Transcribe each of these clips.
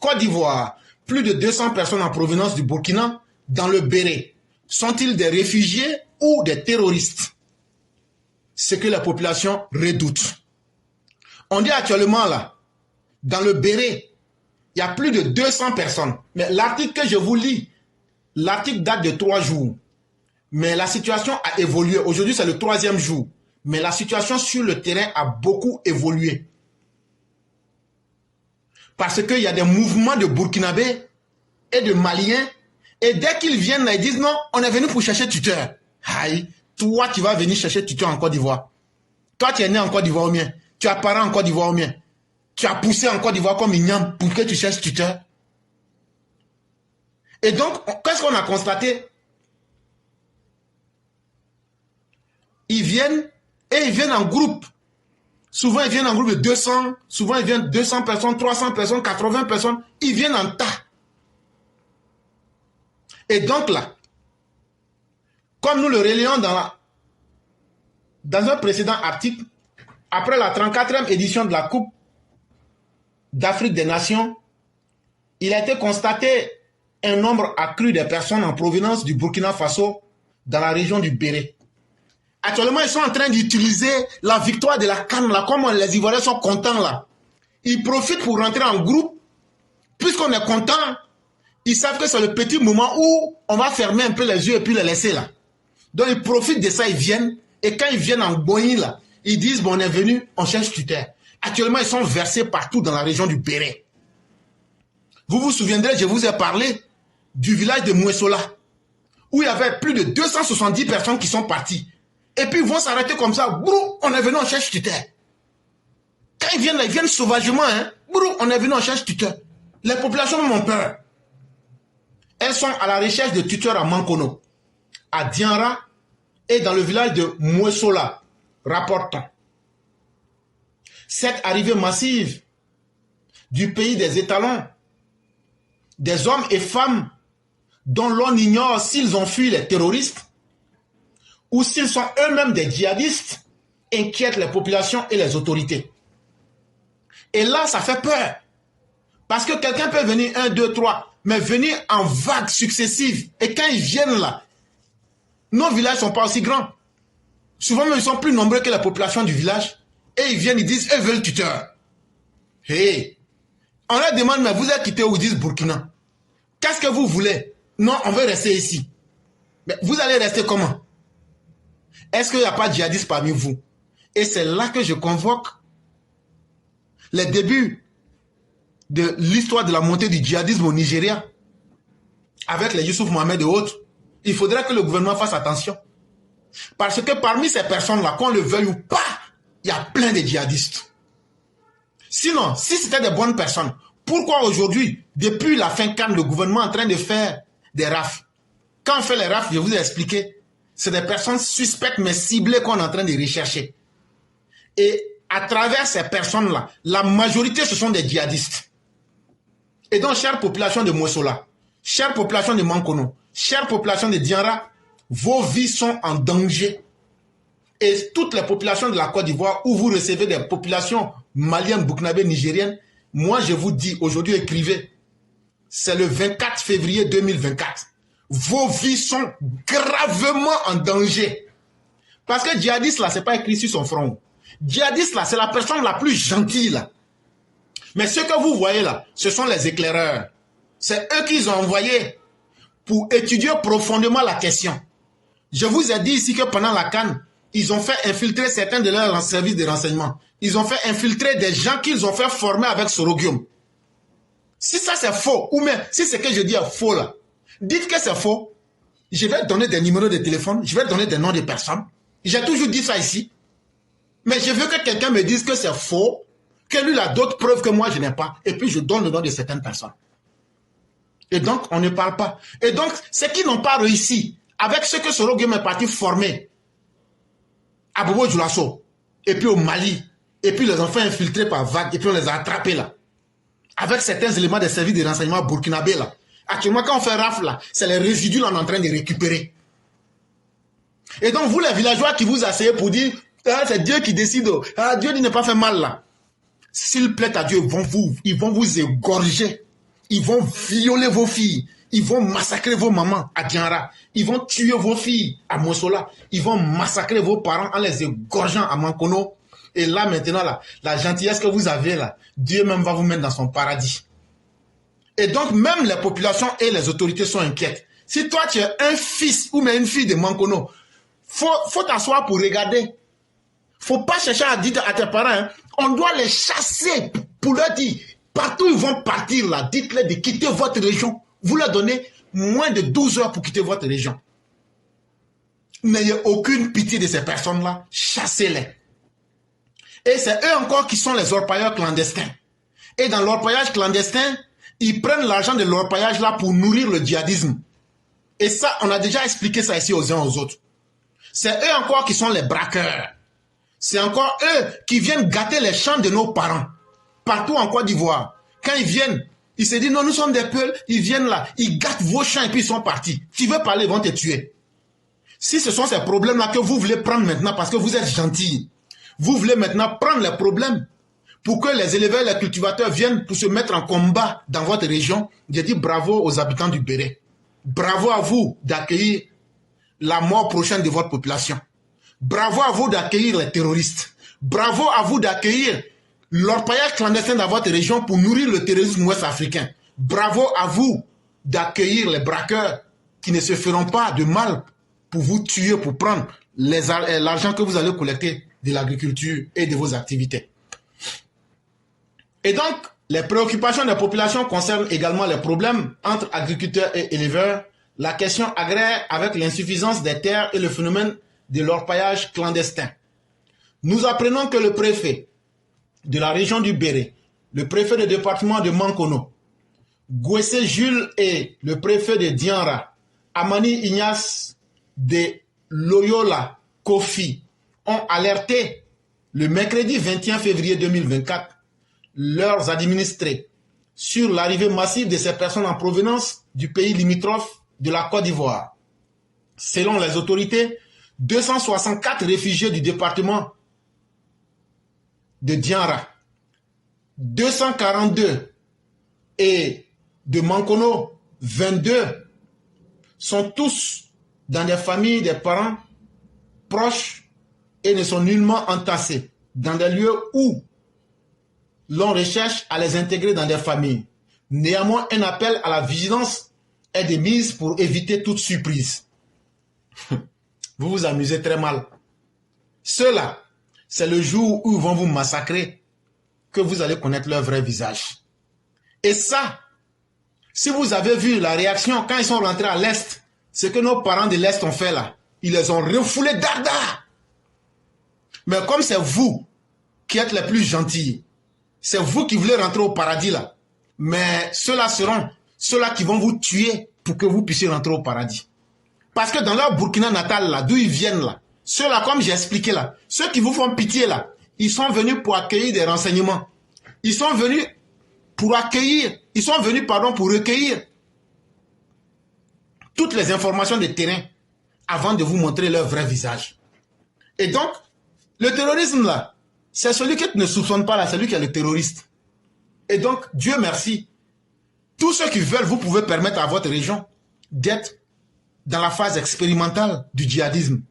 Côte d'Ivoire, plus de 200 personnes en provenance du Burkina dans le Béret. Sont-ils des réfugiés ou des terroristes? Ce que la population redoute. On dit actuellement là, dans le Béret, il y a plus de 200 personnes. Mais l'article que je vous lis, l'article date de 3 jours. Mais la situation a évolué. Aujourd'hui, c'est le 3e jour. Mais la situation sur le terrain a beaucoup évolué. Parce qu'il y a des mouvements de Burkinabés et de Maliens. Et dès qu'ils viennent, ils disent non, on est venu pour chercher tuteur. Aïe, toi, tu vas venir chercher tuteur en Côte d'Ivoire. Toi, tu es né en Côte d'Ivoire ou bien? Tu as parents en Côte d'Ivoire ou bien? Tu as poussé en Côte d'Ivoire comme Ignam pour que tu cherches tuteur. Et donc, qu'est-ce qu'on a constaté? Ils viennent et ils viennent en groupe. Souvent, ils viennent en groupe de 200. Souvent, ils viennent 200 personnes, 300 personnes, 80 personnes. Ils viennent en tas. Et donc là, comme nous le relayons dans un précédent article, après la 34e édition de la Coupe d'Afrique des Nations, il a été constaté un nombre accru de personnes en provenance du Burkina Faso dans la région du Béret. Actuellement, ils sont en train d'utiliser la victoire de la CAN, là, comme les Ivoiriens sont contents là. Ils profitent pour rentrer en groupe. Puisqu'on est content, ils savent que c'est le petit moment où on va fermer un peu les yeux et puis les laisser là. Donc ils profitent de ça, ils viennent. Et quand ils viennent en Boigny là, ils disent bon, on est venu, on cherche tuteur. Actuellement, ils sont versés partout dans la région du Béret. Vous vous souviendrez, je vous ai parlé du village de Mouessola, où il y avait plus de 270 personnes qui sont parties. Et puis ils vont s'arrêter comme ça. Brou, on est venu, on cherche tuteur. Quand ils viennent là, ils viennent sauvagement. Hein. Brou, on est venu, on cherche tuteur. Les populations ont peur. Elles sont à la recherche de tuteurs à Mankono, à Dianra et dans le village de Mouessola. Rapportons. Cette arrivée massive du pays des étalons, des hommes et femmes dont l'on ignore s'ils ont fui les terroristes ou s'ils sont eux-mêmes des djihadistes, inquiète les populations et les autorités. Et là, ça fait peur. Parce que quelqu'un peut venir 1, 2, 3, mais venir en vagues successives. Et quand ils viennent là, nos villages ne sont pas aussi grands. Souvent, même, ils sont plus nombreux que la population du village. Et ils viennent, ils disent, eux veulent tuteur. Hey, on leur demande, mais vous êtes quitté où? Ils disent Burkina. Qu'est-ce que vous voulez? Non, on veut rester ici. Mais vous allez rester comment? Est-ce qu'il n'y a pas de djihadistes parmi vous? Et c'est là que je convoque les débuts de l'histoire de la montée du djihadisme au Nigeria, avec les Youssouf Mohamed et autres. Il faudrait que le gouvernement fasse attention. Parce que parmi ces personnes-là, qu'on le veuille ou pas, il y a plein de djihadistes. Sinon, si c'était des bonnes personnes, pourquoi aujourd'hui, depuis la fin CAN, le gouvernement est en train de faire des rafles? Quand on fait les rafles, je vous ai expliqué, c'est des personnes suspectes mais ciblées qu'on est en train de rechercher. Et à travers ces personnes-là, la majorité, ce sont des djihadistes. Et donc, chère population de Mouessola, chère population de Mankono, chère population de Dianra, vos vies sont en danger. Et toutes les populations de la Côte d'Ivoire, où vous recevez des populations maliennes, burkinabées, nigériennes, moi je vous dis, aujourd'hui écrivez, c'est le 24 février 2024. Vos vies sont gravement en danger. Parce que djihadiste là, c'est pas écrit sur son front. Djihadiste là, c'est la personne la plus gentille là. Mais ce que vous voyez là, ce sont les éclaireurs. C'est eux qu'ils ont envoyés pour étudier profondément la question. Je vous ai dit ici que pendant la CAN, ils ont fait infiltrer certains de leurs services de renseignement. Ils ont fait infiltrer des gens qu'ils ont fait former avec Sorogium. Si ça c'est faux, ou même si ce que je dis est faux là, dites que c'est faux. Je vais donner des numéros de téléphone, je vais donner des noms de personnes. J'ai toujours dit ça ici. Mais je veux que quelqu'un me dise que c'est faux, que lui a d'autres preuves que moi je n'ai pas, et puis je donne le nom de certaines personnes. Et donc, on ne parle pas. Et donc, ceux qui n'ont pas réussi, avec ce que Sorogium est parti former, à Bobo Dioulasso, et puis au Mali, et puis les enfants infiltrés par vagues, et puis on les a attrapés là. Avec certains éléments des services de renseignement burkinabés là. Actuellement, quand on fait rafle là, c'est les résidus là qu'on est en train de récupérer. Et donc, vous les villageois qui vous asseyez pour dire, ah, c'est Dieu qui décide, ah, Dieu dit ne pas faire mal là. S'il plaît à Dieu, ils vont vous égorger. Ils vont violer vos filles. Ils vont massacrer vos mamans à Dianra. Ils vont tuer vos filles à Mossola. Ils vont massacrer vos parents en les égorgeant à Mankono. Et là, maintenant, là, la gentillesse que vous avez, là, Dieu même va vous mettre dans son paradis. Et donc, même les populations et les autorités sont inquiètes. Si toi, tu es un fils ou même une fille de Mankono, faut t'asseoir pour regarder. Faut pas chercher à dire à tes parents, hein, on doit les chasser pour leur dire, partout ils vont partir là, dites-leur de quitter votre région. Vous leur donnez moins de 12 heures pour quitter votre région. N'ayez aucune pitié de ces personnes-là, chassez-les. Et c'est eux encore qui sont les orpailleurs clandestins. Et dans l'orpaillage clandestin, ils prennent l'argent de l'orpaillage là pour nourrir le djihadisme. Et ça, on a déjà expliqué ça ici aux uns aux autres. C'est eux encore qui sont les braqueurs. C'est encore eux qui viennent gâter les champs de nos parents. Partout en Côte d'Ivoire. Quand ils viennent, ils se disent non, nous sommes des peuls, ils viennent là, ils gâtent vos champs et puis ils sont partis. Tu veux parler, ils vont te tuer. Si ce sont ces problèmes-là que vous voulez prendre maintenant parce que vous êtes gentils, vous voulez maintenant prendre les problèmes pour que les éleveurs et les cultivateurs viennent pour se mettre en combat dans votre région, je dis bravo aux habitants du Béret. Bravo à vous d'accueillir la mort prochaine de votre population. Bravo à vous d'accueillir les terroristes. Bravo à vous d'accueillir l'orpaillage clandestin dans votre région pour nourrir le terrorisme ouest-africain. Bravo à vous d'accueillir les braqueurs qui ne se feront pas de mal pour vous tuer, pour prendre l'argent que vous allez collecter de l'agriculture et de vos activités. Et donc, les préoccupations des populations concernent également les problèmes entre agriculteurs et éleveurs, la question agraire avec l'insuffisance des terres et le phénomène de l'orpaillage clandestin. Nous apprenons que le préfet de la région du Béret, le préfet du département de Mankono, Gwese Jules et le préfet de Dianra, Amani Ignace de Loyola Kofi, ont alerté le mercredi 21 février 2024 leurs administrés sur l'arrivée massive de ces personnes en provenance du pays limitrophe de la Côte d'Ivoire. Selon les autorités, 264 réfugiés du département de Dianra, 242 et de Mankono, 22, sont tous dans des familles des parents proches et ne sont nullement entassés dans des lieux où l'on recherche à les intégrer dans des familles. Néanmoins, un appel à la vigilance est de mise pour éviter toute surprise. Vous vous amusez très mal. Ceux-là, c'est le jour où ils vont vous massacrer que vous allez connaître leur vrai visage. Et ça, si vous avez vu la réaction quand ils sont rentrés à l'Est, ce que nos parents de l'Est ont fait là, ils les ont refoulés d'arda. Mais comme c'est vous qui êtes les plus gentils, c'est vous qui voulez rentrer au paradis là. Mais ceux-là seront ceux-là qui vont vous tuer pour que vous puissiez rentrer au paradis. Parce que dans leur Burkina natal là, d'où ils viennent là, ceux-là comme j'ai expliqué là, ceux qui vous font pitié là, ils sont venus pour accueillir des renseignements. Ils sont venus pour accueillir, ils sont venus pour recueillir toutes les informations de terrain avant de vous montrer leur vrai visage. Et donc, le terrorisme là, c'est celui qui ne soupçonne pas là, c'est lui qui est le terroriste. Et donc, Dieu merci, tous ceux qui veulent, vous pouvez permettre à votre région d'être dans la phase expérimentale du djihadisme.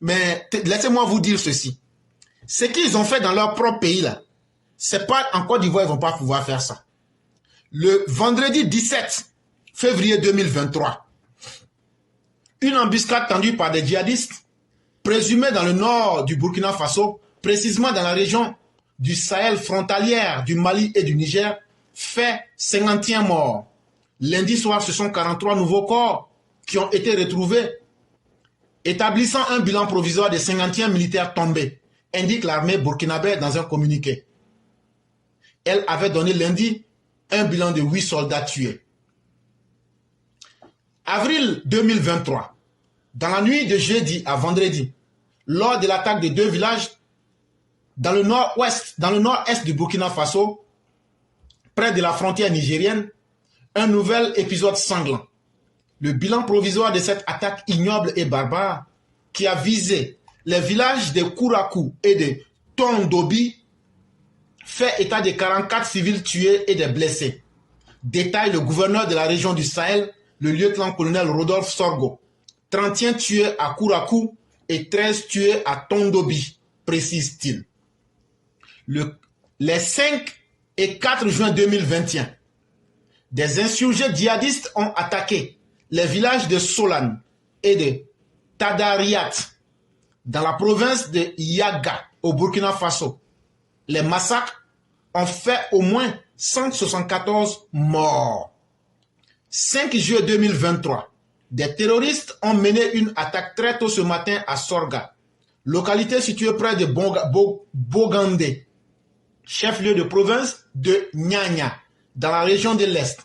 Mais laissez-moi vous dire ceci. Ce qu'ils ont fait dans leur propre pays là, c'est pas en Côte d'Ivoire, ils vont pas pouvoir faire ça. Le vendredi 17 février 2023, une embuscade tendue par des djihadistes, présumés dans le nord du Burkina Faso, précisément dans la région du Sahel frontalière du Mali et du Niger, fait 51 morts. Lundi soir, ce sont 43 nouveaux corps qui ont été retrouvés, établissant un bilan provisoire de 51 militaires tombés, indique l'armée burkinabé dans un communiqué. Elle avait donné lundi un bilan de 8 soldats tués. Avril 2023, dans la nuit de jeudi à vendredi, lors de l'attaque de 2 villages dans le nord-est du Burkina Faso, près de la frontière nigérienne, un nouvel épisode sanglant. Le bilan provisoire de cette attaque ignoble et barbare qui a visé les villages de Kourakou et de Tondobi fait état de 44 civils tués et des blessés, détaille le gouverneur de la région du Sahel, le lieutenant-colonel Rodolphe Sorgo. 31 tués à Kourakou et 13 tués à Tondobi, précise-t-il. Les 5 et 4 juin 2021, des insurgés djihadistes ont attaqué les villages de Solane et de Tadariat dans la province de Yaga au Burkina Faso. Les massacres ont fait au moins 174 morts. 5 juillet 2023, des terroristes ont mené une attaque très tôt ce matin à Sorga, localité située près de Bogandé, chef-lieu de province de Nyanya, dans la région de l'Est,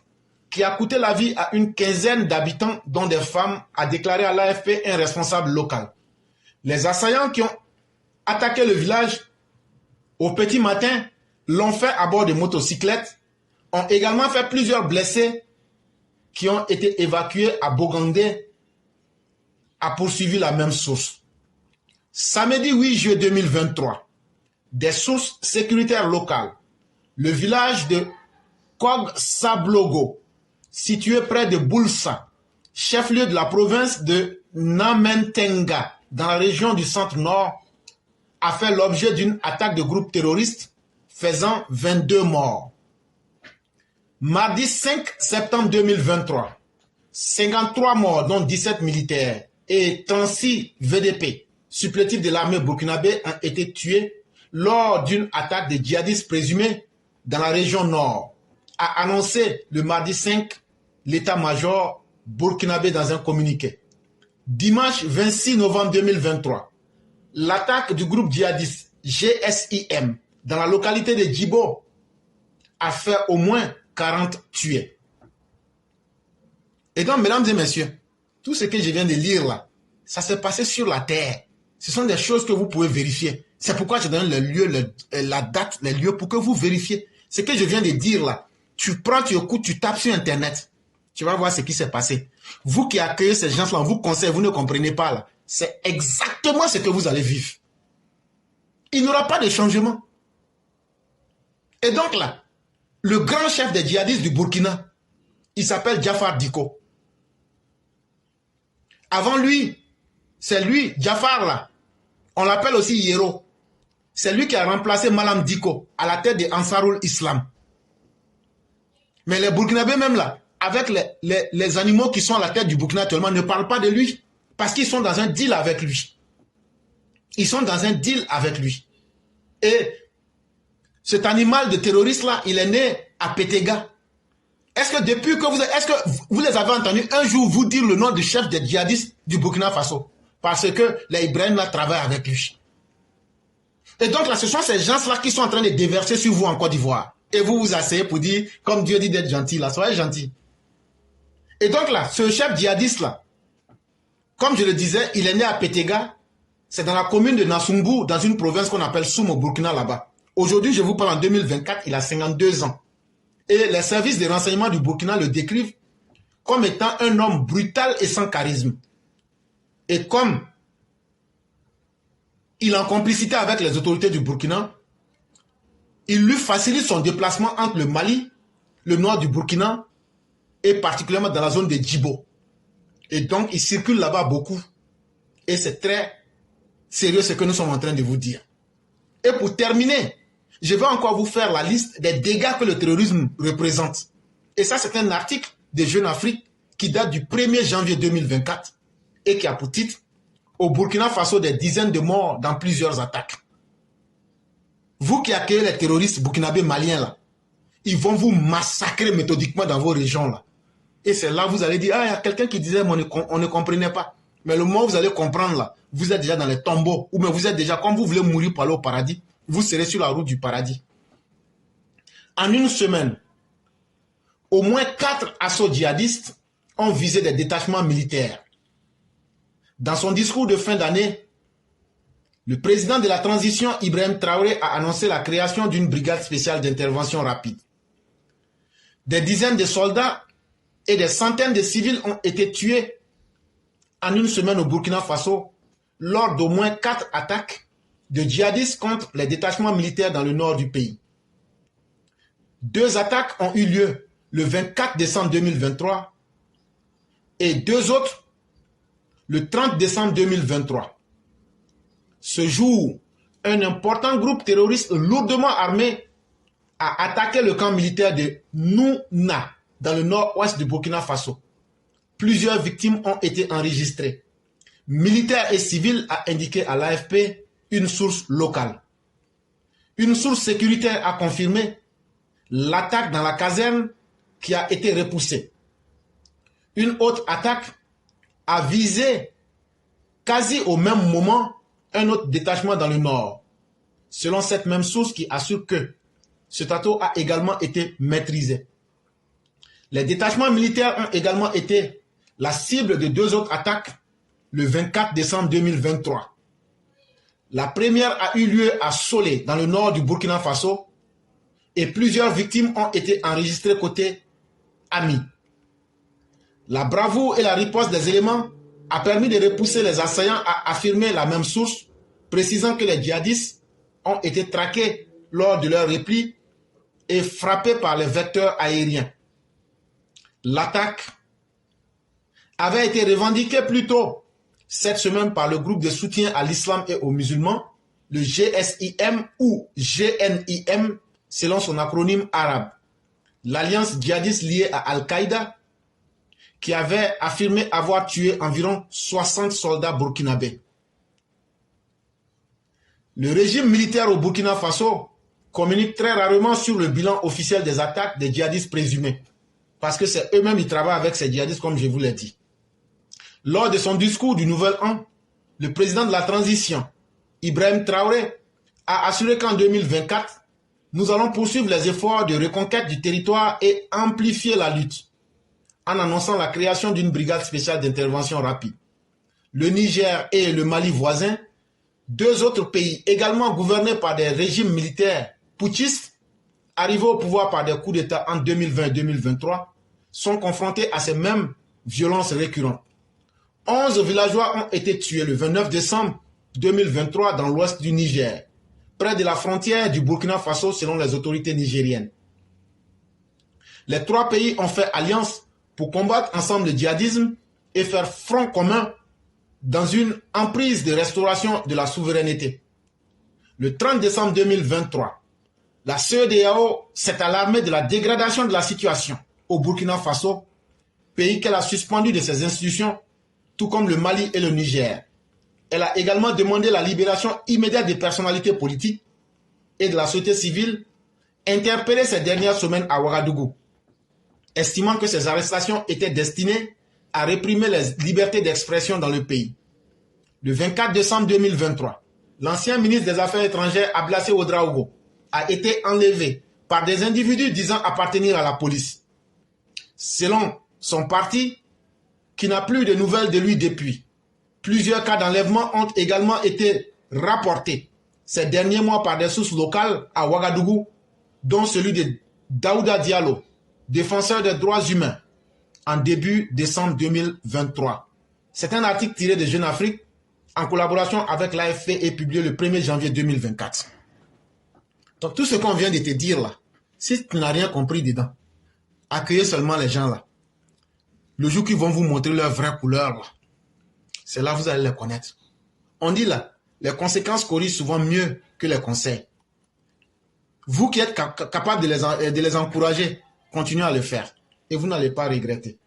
qui a coûté la vie à une quinzaine d'habitants, dont des femmes, a déclaré à l'AFP un responsable local. Les assaillants qui ont attaqué le village au petit matin l'ont fait à bord de motocyclettes, ont également fait plusieurs blessés qui ont été évacués à Bogandé, a poursuivi la même source. Samedi 8 juillet 2023, des sources sécuritaires locales, le village de Kog-Sablogo, situé près de Boulsa, chef-lieu de la province de Namentenga, dans la région du centre-nord, a fait l'objet d'une attaque de groupes terroristes faisant 22 morts. Mardi 5 septembre 2023, 53 morts, dont 17 militaires et 36 VDP, supplétifs de l'armée burkinabé, ont été tués lors d'une attaque de djihadistes présumés dans la région nord, a annoncé le mardi 5 l'état-major burkinabé dans un communiqué. Dimanche 26 novembre 2023, l'attaque du groupe djihadiste GSIM dans la localité de Djibo a fait au moins 40 tués. Et donc, mesdames et messieurs, tout ce que je viens de lire là, ça s'est passé sur la terre. Ce sont des choses que vous pouvez vérifier. C'est pourquoi je donne le lieu, la date, les lieux pour que vous vérifiez. Ce que je viens de dire là, tu prends, tu écoutes, tu tapes sur Internet. Tu vas voir ce qui s'est passé. Vous qui accueillez ces gens-là, on vous conseille, vous ne comprenez pas là. C'est exactement ce que vous allez vivre. Il n'y aura pas de changement. Et donc là, le grand chef des djihadistes du Burkina, il s'appelle Jafar Diko. Avant lui, c'est lui, Jafar là, on l'appelle aussi Yero. C'est lui qui a remplacé Malam Diko à la tête de Ansarul Islam. Mais les Burkinabés même là, avec les animaux qui sont à la tête du Burkina actuellement, ne parlent pas de lui. Parce qu'ils sont dans un deal avec lui. Ils sont dans un deal avec lui. Et cet animal de terroriste là, il est né à Pétéga. Est-ce que depuis que vous les avez entendus un jour vous dire le nom du chef des djihadistes du Burkina Faso? Parce que les Ibrahim là travaillent avec lui. Et donc là, ce sont ces gens-là qui sont en train de déverser sur vous en Côte d'Ivoire. Et vous vous asseyez pour dire, comme Dieu dit d'être gentil là, soyez gentil. Et donc là, ce chef djihadiste là, comme je le disais, il est né à Pétéga. C'est dans la commune de Nassumbu, dans une province qu'on appelle Soum au Burkina là-bas. Aujourd'hui, je vous parle en 2024, il a 52 ans. Et les services de renseignement du Burkina le décrivent comme étant un homme brutal et sans charisme. Et comme il est en complicité avec les autorités du Burkina, il lui facilite son déplacement entre le Mali, le nord du Burkina, et particulièrement dans la zone de Djibo. Et donc, il circule là-bas beaucoup. Et c'est très sérieux ce que nous sommes en train de vous dire. Et pour terminer, je vais encore vous faire la liste des dégâts que le terrorisme représente. Et ça, c'est un article de Jeune Afrique qui date du 1er janvier 2024 et qui a pour titre « Au Burkina Faso, des dizaines de morts dans plusieurs attaques ». Vous qui accueillez les terroristes burkinabés maliens là, ils vont vous massacrer méthodiquement dans vos régions là. Et c'est là que vous allez dire, ah, il y a quelqu'un qui disait, on ne comprenait pas. Mais le moment où vous allez comprendre là, vous êtes déjà dans les tombeaux, ou bien vous êtes déjà, comme vous voulez mourir pour aller au paradis, vous serez sur la route du paradis. En une semaine, au moins 4 assauts djihadistes ont visé des détachements militaires. Dans son discours de fin d'année, le président de la transition, Ibrahim Traoré, a annoncé la création d'une brigade spéciale d'intervention rapide. Des dizaines de soldats et des centaines de civils ont été tués en une semaine au Burkina Faso lors d'au moins 4 attaques de djihadistes contre les détachements militaires dans le nord du pays. 2 attaques ont eu lieu le 24 décembre 2023 et 2 autres le 30 décembre 2023. Ce jour, un important groupe terroriste lourdement armé a attaqué le camp militaire de Nouna, dans le nord-ouest du Burkina Faso. Plusieurs victimes ont été enregistrées. Militaires et civils, a indiqué à l'AFP une source locale. Une source sécuritaire a confirmé l'attaque dans la caserne qui a été repoussée. Une autre attaque a visé quasi au même moment un autre détachement dans le nord. Selon cette même source qui assure que ce château a également été maîtrisé. Les détachements militaires ont également été la cible de 2 autres attaques le 24 décembre 2023. La première a eu lieu à Solé, dans le nord du Burkina Faso, et plusieurs victimes ont été enregistrées côté Ami. La bravoure et la riposte des éléments a permis de repousser les assaillants, a affirmé la même source, précisant que les djihadistes ont été traqués lors de leur repli et frappés par les vecteurs aériens. L'attaque avait été revendiquée plus tôt cette semaine par le groupe de soutien à l'islam et aux musulmans, le GSIM ou GNIM, selon son acronyme arabe. L'alliance djihadiste liée à Al-Qaïda, qui avait affirmé avoir tué environ 60 soldats burkinabés. Le régime militaire au Burkina Faso communique très rarement sur le bilan officiel des attaques des djihadistes présumés, parce que c'est eux-mêmes qui travaillent avec ces djihadistes, comme je vous l'ai dit. Lors de son discours du Nouvel An, le président de la transition, Ibrahim Traoré, a assuré qu'en 2024, nous allons poursuivre les efforts de reconquête du territoire et amplifier la lutte, en annonçant la création d'une brigade spéciale d'intervention rapide. Le Niger et le Mali voisins, 2 autres pays également gouvernés par des régimes militaires putschistes, arrivés au pouvoir par des coups d'État en 2020 et 2023, sont confrontés à ces mêmes violences récurrentes. 11 villageois ont été tués le 29 décembre 2023 dans l'ouest du Niger, près de la frontière du Burkina Faso selon les autorités nigériennes. Les 3 pays ont fait alliance pour combattre ensemble le djihadisme et faire front commun dans une emprise de restauration de la souveraineté. Le 30 décembre 2023, la CEDEAO s'est alarmée de la dégradation de la situation au Burkina Faso, pays qu'elle a suspendu de ses institutions, tout comme le Mali et le Niger. Elle a également demandé la libération immédiate des personnalités politiques et de la société civile interpellées ces dernières semaines à Ouagadougou, estimant que ces arrestations étaient destinées à réprimer les libertés d'expression dans le pays. Le 24 décembre 2023, l'ancien ministre des Affaires étrangères Ablassé Ouedraogo a été enlevé par des individus disant appartenir à la police. Selon son parti, qui n'a plus de nouvelles de lui depuis, plusieurs cas d'enlèvement ont également été rapportés ces derniers mois par des sources locales à Ouagadougou, dont celui de Daouda Diallo, défenseur des droits humains, en début décembre 2023. C'est un article tiré de Jeune Afrique en collaboration avec l'AFP et publié le 1er janvier 2024. Donc tout ce qu'on vient de te dire là, si tu n'as rien compris dedans, accueillez seulement les gens là. Le jour qu'ils vont vous montrer leur vraie couleur là, c'est là que vous allez les connaître. On dit là, les conséquences corrigent souvent mieux que les conseils. Vous qui êtes capable de les encourager, continuez à le faire et vous n'allez pas regretter.